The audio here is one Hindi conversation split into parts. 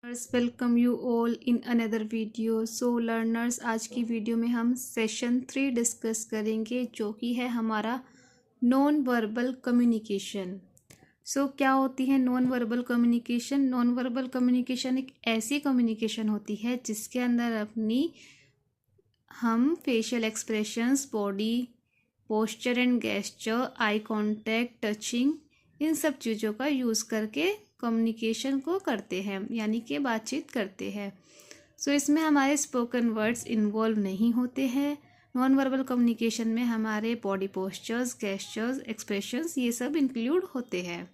Welcome you all in another video. So learners, आज की वीडियो में हम सेशन 3 डिस्कस करेंगे जो कि है हमारा नॉन वर्बल कम्युनिकेशन। सो क्या होती है non verbal communication? Non verbal communication एक ऐसी कम्युनिकेशन होती है जिसके अंदर हम facial expressions, body posture and gesture, eye contact, touching, इन सब चीज़ों का यूज़ करके कम्युनिकेशन को करते हैं, यानी कि बातचीत करते हैं। सो इसमें हमारे स्पोकन वर्ड्स इन्वॉल्व नहीं होते हैं। नॉन वर्बल कम्युनिकेशन में हमारे बॉडी पोस्चर्स, गेस्चर्स, एक्सप्रेशंस ये सब इंक्लूड होते हैं।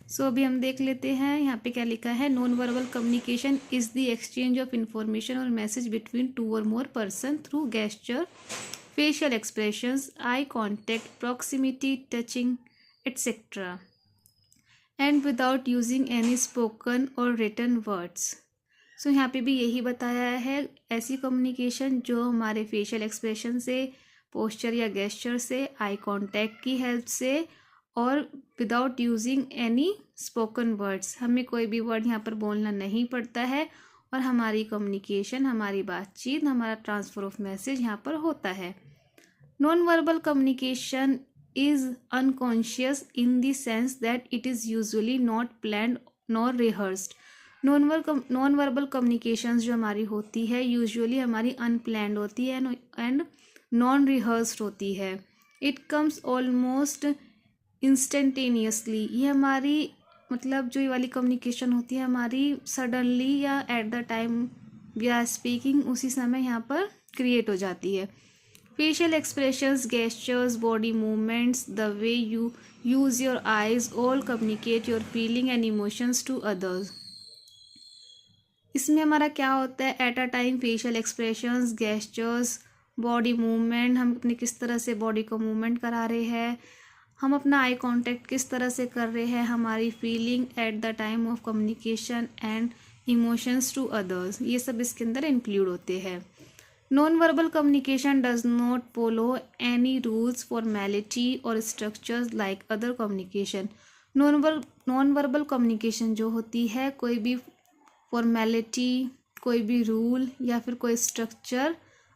सो अभी हम देख लेते हैं यहाँ पे क्या लिखा है। Non verbal communication is the exchange of information और मैसेज बिटवीन टू और more person through gesture, facial expressions, eye contact, proximity, touching, etc. and without using any spoken or written words. सो यहाँ पे भी यही बताया है, ऐसी कम्युनिकेशन जो हमारे फेशियल एक्सप्रेशन से, पोस्चर या गेस्चर से, आई कांटेक्ट की हेल्प से और without using any spoken words, हमें कोई भी वर्ड यहाँ पर बोलना नहीं पड़ता है और हमारी कम्युनिकेशन, हमारी बातचीत, हमारा ट्रांसफ़र ऑफ मैसेज यहाँ पर होता है। Non verbal communication is unconscious in the sense that it is usually not planned nor rehearsed. Non verbal communication जो हमारी होती है यूजुअली हमारी अनप्लान्ड होती है एंड नॉन रिहर्स्ड होती है। It comes almost instantaneously. ये हमारी जो ये वाली कम्युनिकेशन होती है हमारी सडनली या at the time we are speaking, उसी समय यहाँ पर क्रिएट हो जाती है। Facial expressions, gestures, body movements, the way you use your eyes all communicate your feeling and emotions to others. इसमें हमारा क्या होता है, eight a time facial expressions, gestures, body movement, हम अपने किस तरह से बॉडी को मूवमेंट करा रहे हैं, हम अपना आई कांटेक्ट किस तरह से कर रहे हैं, हमारी feeling at the time of communication and emotions to others, ये सब इसके अंदर इंक्लूड होते हैं। Non-verbal communication does not follow any rules, formality or structures like other communication. Non-verbal communication जो होती है कोई भी formality, कोई भी rule या फिर कोई structure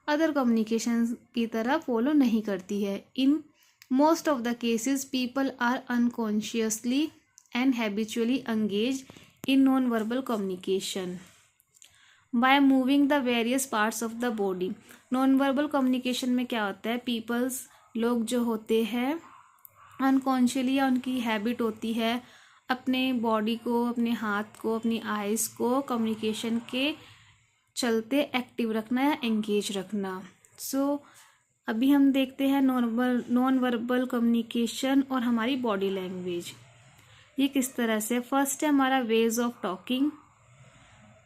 other communication की तरह follow नहीं करती है। In most of the cases, people are unconsciously and habitually engaged in non-verbal communication by moving the various parts of the body. Non verbal communication में क्या होता है, पीपल्स, लोग जो होते हैं अनकॉन्शियसली या उनकी हैबिट होती है अपने बॉडी को, अपने हाथ को, अपनी आइज़ को कम्युनिकेशन के चलते एक्टिव रखना या एंगेज रखना। सो अभी हम देखते हैं नॉन वर्बल कम्युनिकेशन और हमारी बॉडी लैंग्वेज ये किस तरह से। फर्स्ट है हमारा वेज ऑफ टॉकिंग,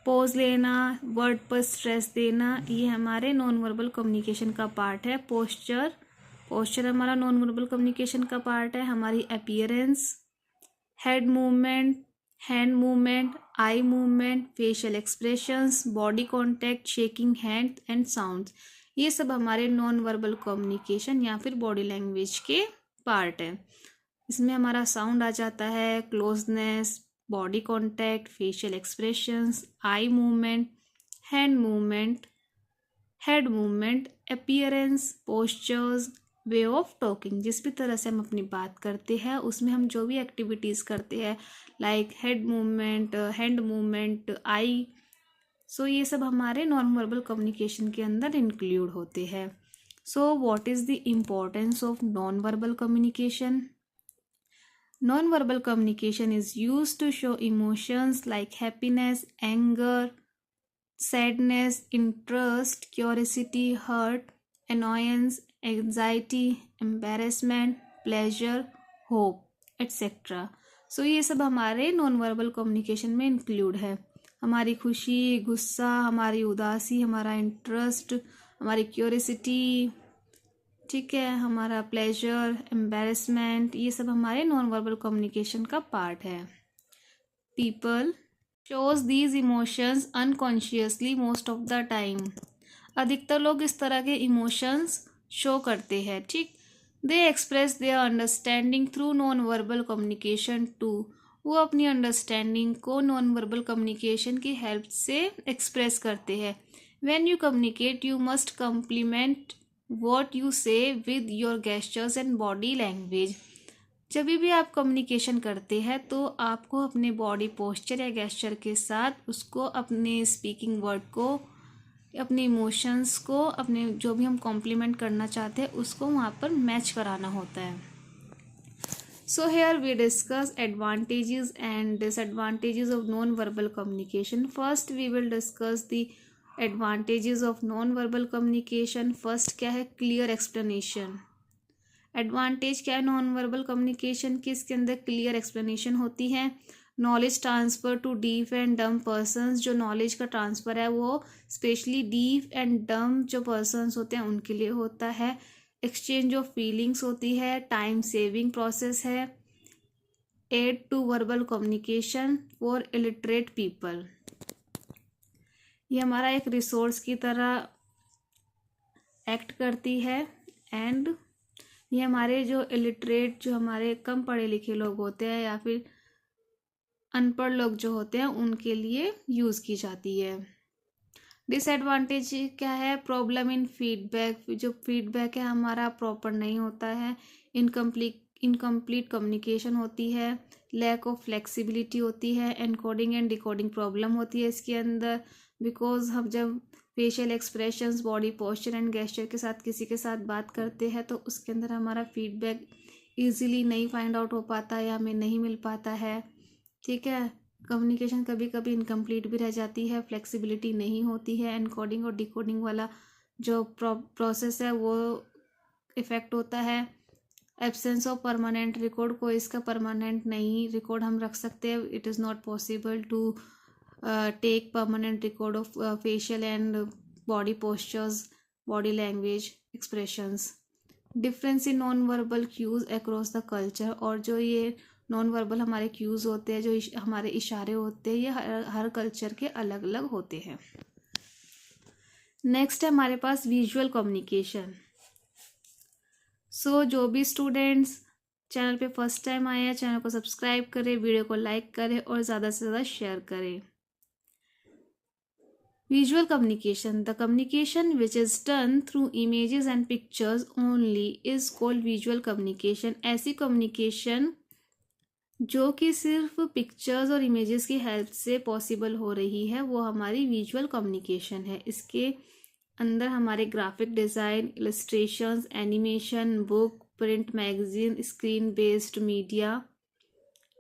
पोज लेना, वर्ड पर स्ट्रेस देना, ये हमारे नॉन वर्बल कम्युनिकेशन का पार्ट है। पोस्चर हमारा नॉन वर्बल कम्युनिकेशन का पार्ट है। हमारी appearance, head movement, hand movement, eye movement, facial expressions, body contact, shaking hand and sounds, ये सब हमारे नॉन वर्बल कम्युनिकेशन या फिर बॉडी लैंग्वेज के पार्ट है। इसमें हमारा साउंड आ जाता है, closeness, body contact, facial expressions, eye movement, hand movement, head movement, appearance, postures, way of talking, जिस भी तरह से हम अपनी बात करते हैं उसमें हम जो भी एक्टिविटीज़ करते हैं like head movement, hand movement, eye, so ये सब हमारे नॉन वर्बल कम्युनिकेशन के अंदर इंक्लूड होते हैं। So what is the importance of non verbal communication? Non-verbal communication is used to show emotions like happiness, anger, sadness, interest, curiosity, hurt, annoyance, anxiety, embarrassment, pleasure, hope, etc. So ये सब हमारे non-verbal communication में include है। हमारी खुशी, गुस्सा, हमारी उदासी, हमारा इंटरेस्ट, हमारी क्यूरियोसिटी, ठीक है, हमारा प्लेजर, एम्बेरसमेंट, ये सब हमारे नॉन वर्बल कम्युनिकेशन का पार्ट है। People shows these emotions unconsciously most of the time. अधिकतर लोग इस तरह के इमोशंस शो करते हैं, ठीक। They express their understanding through non verbal communication too. वो अपनी अंडरस्टैंडिंग को नॉन वर्बल कम्युनिकेशन की हेल्प से एक्सप्रेस करते हैं। When you communicate you must complement what you say with your gestures and body language. जब भी आप कम्युनिकेशन करते हैं तो आपको अपने बॉडी पोस्चर या गेस्चर के साथ उसको अपने स्पीकिंग वर्ड को, अपने इमोशंस को, अपने जो भी हम कॉम्प्लीमेंट करना चाहते हैं उसको वहाँ पर मैच कराना होता है। So here we discuss advantages and disadvantages of non-verbal communication. First we will discuss the advantages of non-verbal communication. First क्या है? Clear explanation. एडवांटेज क्या है नॉन वर्बल कम्युनिकेशन की? इसके अंदर क्लियर एक्सप्लेनेशन होती है। Knowledge transfer to deaf and dumb persons. जो नॉलेज का ट्रांसफ़र है वो स्पेशली डीफ एंड डम जो पर्सनस होते हैं उनके लिए होता है। एक्सचेंज ऑफ फीलिंग्स होती है। टाइम सेविंग प्रोसेस है। Aid to verbal communication for illiterate people. ये हमारा एक रिसोर्स की तरह एक्ट करती है। एंड ये हमारे जो इलिटरेट, जो हमारे कम पढ़े लिखे लोग होते हैं या फिर अनपढ़ लोग जो होते हैं उनके लिए यूज़ की जाती है। डिसएडवांटेज क्या है? Problem in feedback. जो फीडबैक है हमारा प्रॉपर नहीं होता है। इनकम्प्लीट कम्युनिकेशन होती है। लैक ऑफ फ्लेक्सिबिलिटी होती है। एनकोडिंग एंड डिकोडिंग प्रॉब्लम होती है इसके अंदर। बिकॉज हम जब facial expressions, body posture and gesture के साथ किसी के साथ बात करते हैं तो उसके अंदर हमारा फीडबैक इजीली नहीं फाइंड आउट हो पाता या हमें नहीं मिल पाता है। ठीक है, कम्युनिकेशन कभी कभी इनकम्प्लीट भी रह जाती है, फ्लेक्सिबिलिटी नहीं होती है। एनकोडिंग और डिकोडिंग वाला जो प्रोसेस है वो इफ़ेक्ट होता है। Absence of permanent record. कोई इसका परमानेंट नहीं रिकॉर्ड हम रख सकते हैं। It is not possible to take permanent record of facial and body postures, body language expressions. Difference in non-verbal cues across the culture। और जो ये नॉन वर्बल हमारे क्यूज़ होते हैं, जो हमारे इशारे होते हैं, ये हर कल्चर के अलग अलग होते हैं। नेक्स्ट है हमारे पास विजुअल कम्युनिकेशन। सो जो भी स्टूडेंट्स चैनल पे फर्स्ट टाइम आए हैं चैनल को सब्सक्राइब करें, वीडियो को लाइक करें और ज़्यादा से ज़्यादा शेयर करें। Visual communication. The communication which is done through images and pictures only is called visual communication। ऐसी communication जो कि सिर्फ पिक्चर्स और इमेजेस की हेल्प से पॉसिबल हो रही है वो हमारी विजुअल कम्युनिकेशन है। इसके अंदर हमारे graphic design, illustrations, animation, book, print magazine, screen based media,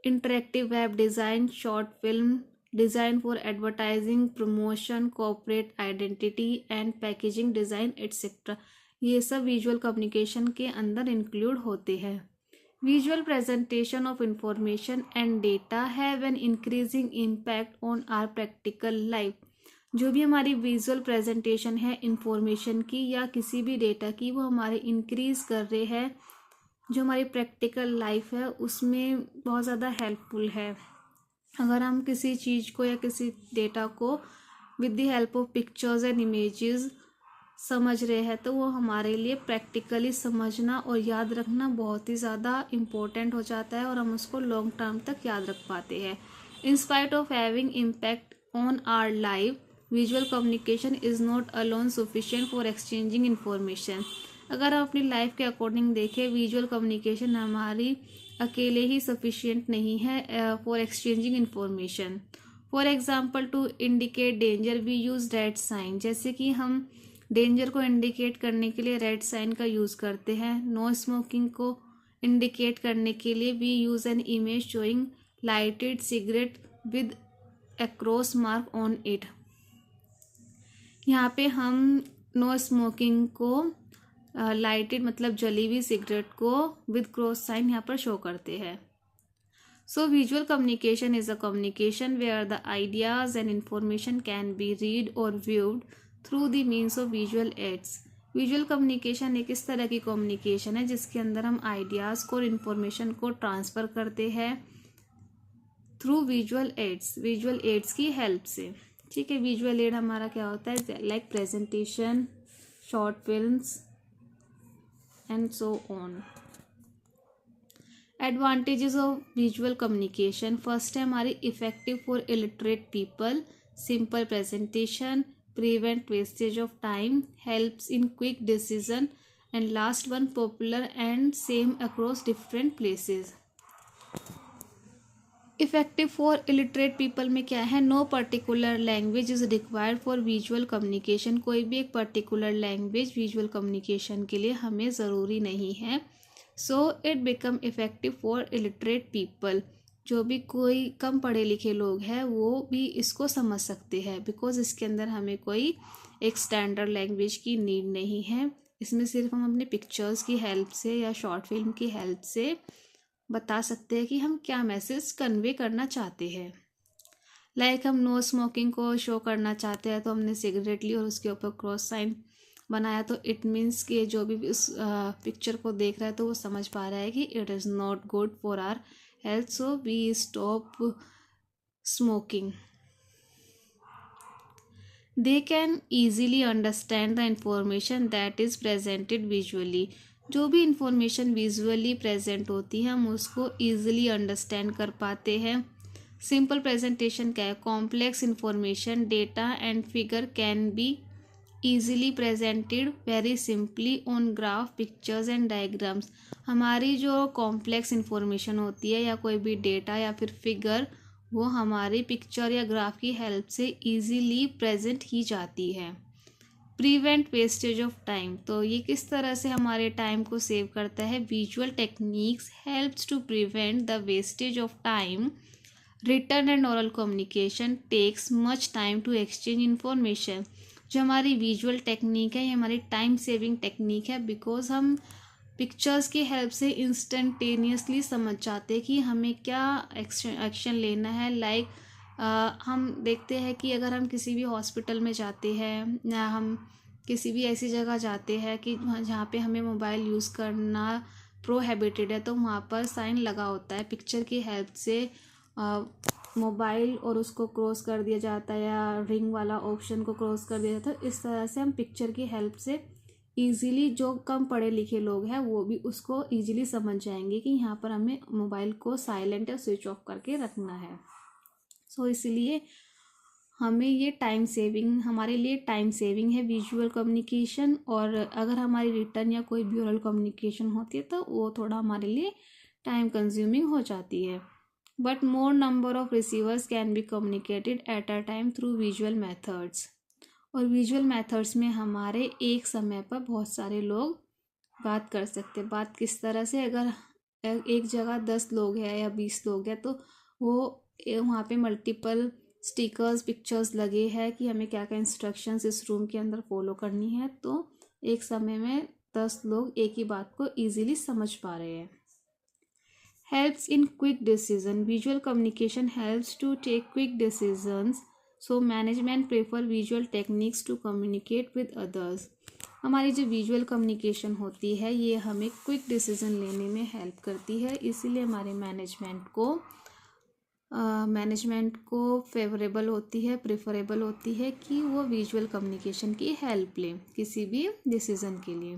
interactive web design, short film, design for advertising, promotion, corporate identity and packaging design etcetera, ये सब विजुअल कम्युनिकेशन के अंदर इंक्लूड होते हैं। Visual presentation of information and data have an increasing impact on our practical life. जो भी हमारी विजुअल प्रेजेंटेशन है इंफॉर्मेशन की या किसी भी डेटा की, वो हमारे इंक्रीज कर रहे हैं, जो हमारी प्रैक्टिकल लाइफ है उसमें बहुत ज़्यादा हेल्पफुल है। अगर हम किसी चीज़ को या किसी डेटा को with the help of pictures and images समझ रहे हैं तो वो हमारे लिए प्रैक्टिकली समझना और याद रखना बहुत ही ज़्यादा इम्पोर्टेंट हो जाता है और हम उसको लॉन्ग टर्म तक याद रख पाते हैं। In spite of having impact on our life, visual communication is not alone sufficient for exchanging information. अगर हम अपनी लाइफ के अकॉर्डिंग देखें, विजुअल कम्युनिकेशन हमारी अकेले ही सफिशिएंट नहीं है for exchanging information. For example, to indicate danger we use red sign. जैसे कि हम डेंजर को इंडिकेट करने के लिए रेड साइन का यूज़ करते हैं। नो स्मोकिंग को इंडिकेट करने के लिए we use an image showing lighted cigarette with a cross mark on it. यहाँ पे हम नो स्मोकिंग को लाइटेड मतलब जली हुई सिगरेट को विद क्रॉस साइन यहाँ पर शो करते हैं। So visual communication is a communication where the ideas and information can be read और viewed through the means of visual aids. Visual communication एक इस तरह की कम्युनिकेशन है जिसके अंदर हम आइडियाज़ को और इन्फॉर्मेशन को ट्रांसफ़र करते हैं थ्रू विजुअल एड्स की हेल्प से। ठीक है, विजुअल एड हमारा क्या होता है? Like presentation, short films and so on. Advantages of visual communication, first है हमारी effective for illiterate people, simple presentation, prevent wastage of time, helps in quick decision, and last one popular and same across different places. Effective for illiterate people में क्या है, no particular language is required for visual communication, कोई भी एक पर्टिकुलर लैंग्वेज विजुअल कम्युनिकेशन के लिए हमें ज़रूरी नहीं है। So it become effective for illiterate people, जो भी कोई कम पढ़े लिखे लोग हैं वो भी इसको समझ सकते हैं, बिकॉज इसके अंदर हमें कोई एक स्टैंडर्ड लैंग्वेज की नीड नहीं है। इसमें सिर्फ हम अपने पिक्चर्स की हेल्प से या शॉर्ट फिल्म की हेल्प से बता सकते हैं कि हम क्या मैसेज कन्वे करना चाहते हैं। लाइक हम नो स्मोकिंग को शो करना चाहते हैं तो हमने सिगरेट ली और उसके ऊपर क्रॉस साइन बनाया, तो इट मीन्स कि जो भी उस पिक्चर को देख रहा है तो वो समझ पा रहा है कि it is not good for our health, so we stop smoking. They can easily understand the information that is presented visually, जो भी इंफॉर्मेशन विजुअली प्रेजेंट होती है हम उसको ईजिली अंडरस्टैंड कर पाते हैं। सिंपल प्रेजेंटेशन क्या है, complex information, data and figure can be easily presented very simply on graph, pictures and diagrams. हमारी जो कॉम्प्लेक्स इंफॉर्मेशन होती है या कोई भी डेटा या फिर फिगर, वो हमारी पिक्चर या ग्राफ की हेल्प से ईजीली प्रेजेंट की जाती है। प्रिवेंट वेस्टेज ऑफ टाइम, तो ये किस तरह से हमारे टाइम को सेव करता है, visual techniques helps to prevent the wastage of time, written and oral communication takes much time to exchange information. जो हमारी विजुअल टेक्निक है ये हमारी टाइम सेविंग टेक्निक है, बिकॉज हम पिक्चर्स की हेल्प से इंस्टेंटेनियसली समझ जाते हैं कि हमें क्या एक्शन लेना है। लाइक हम देखते हैं कि अगर हम किसी भी हॉस्पिटल में जाते हैं या हम किसी भी ऐसी जगह जाते हैं कि जहाँ पे हमें मोबाइल यूज़ करना प्रोहिबिटेड है, तो वहाँ पर साइन लगा होता है, पिक्चर की हेल्प से मोबाइल और उसको क्रॉस कर दिया जाता है या रिंग वाला ऑप्शन को क्रॉस कर दिया जाता है। इस तरह से हम पिक्चर की हेल्प से ईजिली, जो कम पढ़े लिखे लोग हैं वो भी उसको ईजिली समझ जाएंगे कि यहाँ पर हमें मोबाइल को साइलेंट या स्विच ऑफ करके रखना है। सो इसलिए हमें ये टाइम सेविंग, हमारे लिए टाइम सेविंग है विजुअल कम्युनिकेशन। और अगर हमारी रिटर्न या कोई भी ओरल कम्युनिकेशन होती है तो वो थोड़ा हमारे लिए टाइम कंज्यूमिंग हो जाती है। But more number of receivers can be communicated at a time through visual methods, और विजुअल मैथड्स में हमारे एक समय पर बहुत सारे लोग बात कर सकते हैं। बात किस तरह से, अगर एक जगह 10 लोग हैं या 20 लोग हैं तो वो वहाँ पे मल्टीपल स्टिकर्स, पिक्चर्स लगे हैं कि हमें क्या क्या इंस्ट्रक्शंस इस रूम के अंदर फॉलो करनी है, तो एक समय में 10 लोग एक ही बात को ईजिली समझ पा रहे हैं। Helps in quick decision. Visual communication helps to take quick decisions. So management prefer visual techniques to communicate with others. हमारी जो विजुअल कम्युनिकेशन होती है ये हमें क्विक डिसीजन लेने में हेल्प करती है, इसीलिए हमारे मैनेजमेंट को फेवरेबल होती है, प्रेफरेबल होती है कि वो विजुअल कम्युनिकेशन की हेल्प लें किसी भी डिसीजन के लिए।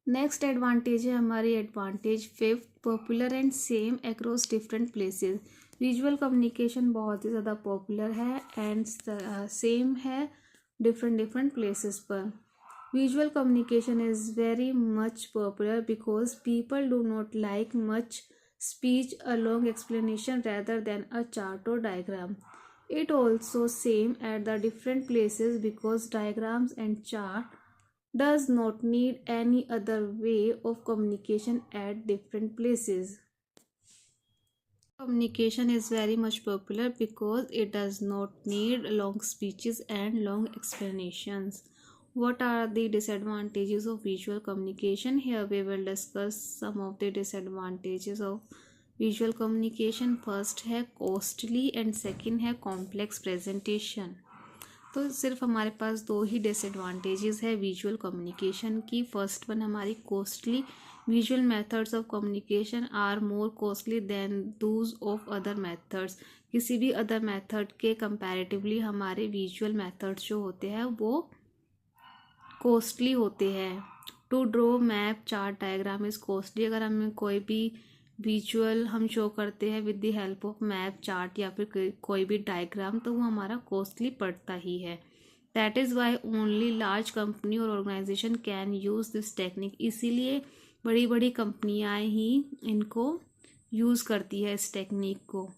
नेक्स्ट एडवांटेज है हमारी advantage fifth, popular and same across different places. Visual communication बहुत ही ज़्यादा पॉपुलर है एंड सेम है डिफरेंट प्लेसेस पर। Visual communication is very much popular because people do not like much speech, a long explanation rather than a chart or diagram. It also same at the different places because diagrams and chart does not need any other way of communication at different places. Communication is very much popular because it does not need long speeches and long explanations. What are the disadvantages of visual communication? Here we will discuss some of the disadvantages of visual communication. First है costly and second है complex presentation. तो सिर्फ हमारे पास दो ही डिसएडवांटेजेस है विजुअल कम्युनिकेशन की। फर्स्ट वन हमारी costly, visual methods of communication are more costly than those of other methods. किसी भी अदर मेथड के कंपैरेटिवली हमारे विजुअल मेथड्स जो होते हैं वो कॉस्टली होते हैं। To draw map chart diagram is costly. अगर हमें कोई भी विजुअल हम शो करते हैं with the help of map chart या फिर कोई भी डायग्राम, तो वो हमारा कॉस्टली पड़ता ही है। That is why only large company और organisation can use this technique. इसीलिए बड़ी बड़ी कंपनियाँ ही इनको यूज़ करती है इस टेक्निक को।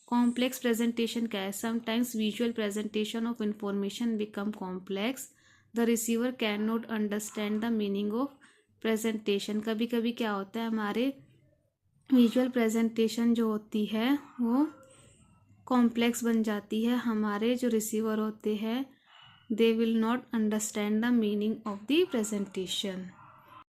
कॉम्प्लेक्स प्रेजेंटेशन क्या है? Sometimes visual presentation of information become complex, the receiver can not understand the meaning of presentation. कभी कभी क्या होता है, हमारे विजुअल प्रेजेंटेशन जो होती है वो कॉम्प्लेक्स बन जाती है, हमारे जो रिसीवर होते हैं they will not understand the meaning of the presentation.